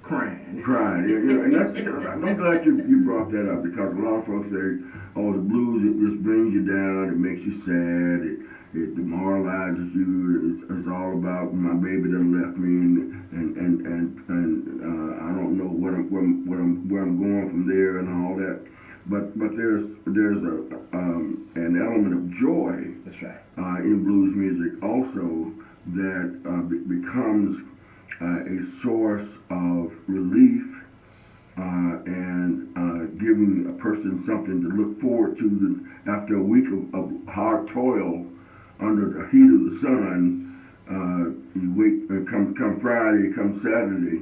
crying. Crying, and that's, I'm glad you brought that up because a lot of folks say, oh, the blues, it just brings you down, it makes you sad, it demoralizes you, it's all about my baby that left me, and I don't know where I'm going from there and all that. But there's an element of joy. That's right. In blues music also that becomes a source of relief and giving a person something to look forward to after a week of hard toil under the heat of the sun. You wait, come Friday, come Saturday,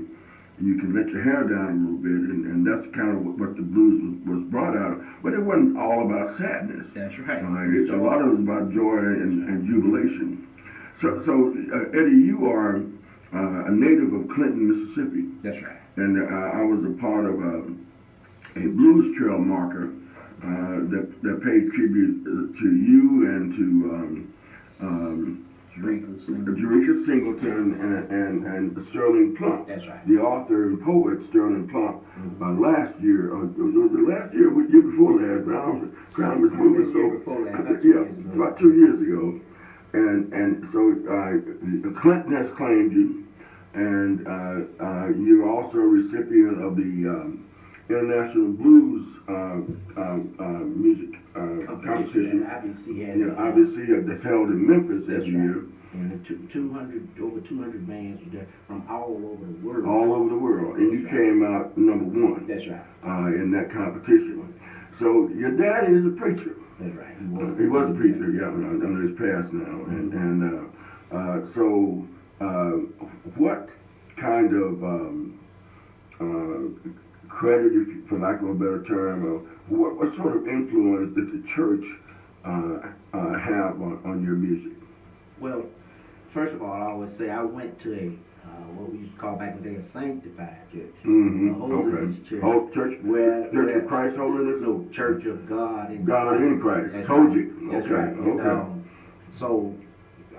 you can let your hair down a little bit, and that's kind of what the blues was brought out of. But it wasn't all about sadness. That's right. A lot of it was about joy and jubilation. So Eddie, you are a native of Clinton, Mississippi. That's right. And I was a part of a blues trail marker that paid tribute to you and to Jericka Singleton and Sterling Plump. That's right. The author and poet Sterling Plump. Last year, was it last year or the year before last? Crown was moving so about 2 years ago. And so Clinton has claimed you, and you're also a recipient of the International Blues Music competition. IBC that's held in Memphis every year. And over 200 bands were there from all over the world. All over the world, and you came out number one. That's right. In that competition. So your daddy is a preacher. That's right. He was a preacher, yeah, under his past now. And so what kind of credit, for lack of a better term, what sort of influence did the church have on your music? Well, first of all, I always say I went to a what we used to call back in the day a sanctified church. Mm-hmm. A holiness church. Oh, church of Christ Holiness? No, Church of God in Christ. That's Kojic. Right. That's okay. right. Okay. So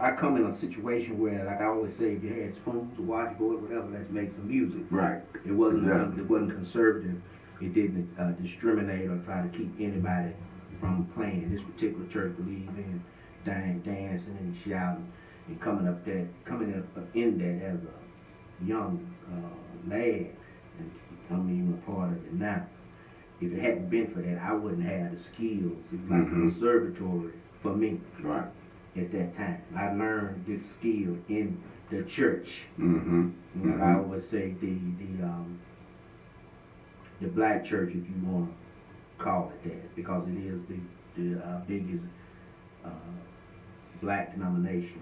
I come in a situation where, like I always say, if you had spoons, a washboard, whatever, let's make some music. Right. It wasn't conservative. It didn't discriminate or try to keep anybody from playing. This particular church believed in dancing and shouting and coming up in that as a young lad and becoming a part of it now. If it hadn't been for that, I wouldn't have the skills. It's like a conservatory for me. Right. At that time, I learned this skill in the church. Mm-hmm. Like I always say, the black church, if you want to call it that, because it is the biggest black denomination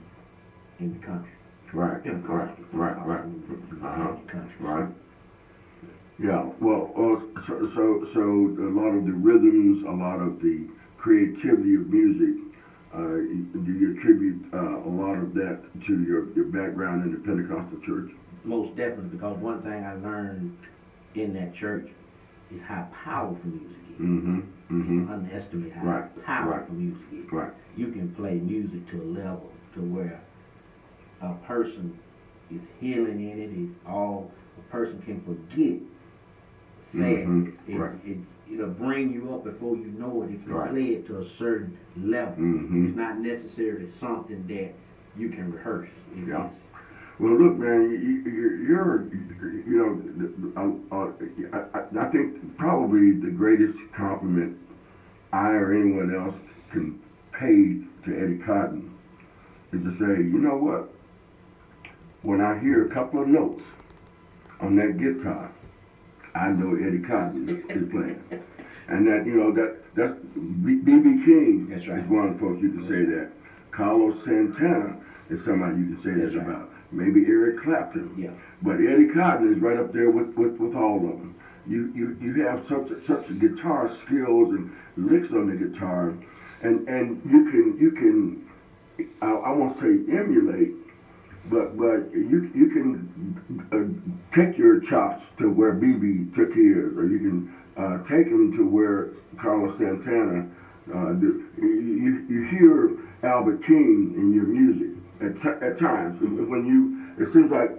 in the country. Right. Right. Yeah. Well, so a lot of the rhythms, a lot of the creativity of music. Do you attribute a lot of that to your background in the Pentecostal church? Most definitely, because one thing I learned in that church is how powerful music is. Mm-hmm. Mm-hmm. You underestimate how powerful music is. Right. You can play music to a level to where a person is healing in it. It's all a person can forget sadness. It'll bring you up before you know it if you play it to a certain level. Mm-hmm. It's not necessarily something that you can rehearse. Well, look, man, I think probably the greatest compliment I or anyone else can pay to Eddie Cotton is to say, you know what? When I hear a couple of notes on that guitar, I know Eddie Cotton is playing. And that's B.B. King. That's right. Is one of the folks you can say that. Carlos Santana is somebody you can say that about. Maybe Eric Clapton. Yeah. But Eddie Cotton is right up there with all of them. You have such a guitar skills and licks on the guitar, and you can I won't say emulate, but you can take your chops to where BB took his, or you can take him to where Carlos Santana. You hear Albert King in your music at times. It seems like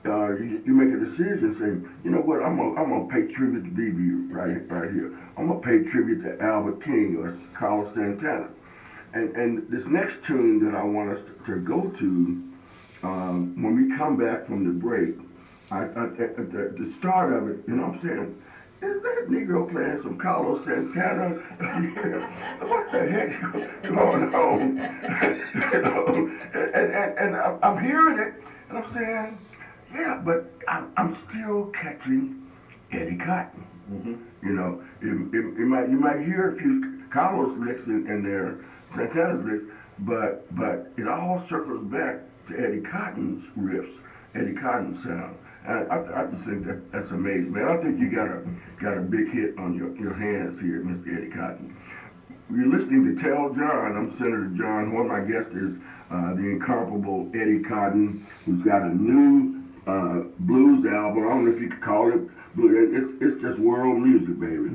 you make a decision saying, you know what, I'm gonna pay tribute to BB right here. I'm gonna pay tribute to Albert King or Carlos Santana. And this next tune that I want us to go to, when we come back from the break, at the start of it, you know what I'm saying? Is that Negro playing some Carlos Santana? What the heck going on? You know, and I'm hearing it, and I'm saying, yeah, but I'm still catching Eddie Cotton. Mm-hmm. You know, you might hear a few Carlos licks in there, Santana's licks, but it all circles back to Eddie Cotton's riffs, Eddie Cotton's sound. And I just think that's amazing, man. I think you got a big hit on your hands here, Mr. Eddie Cotton. You're listening to Tell John. I'm Senator John Horn. My guest is the incomparable Eddie Cotton, who's got a new blues album. I don't know if you could call it blues. It's just world music, baby.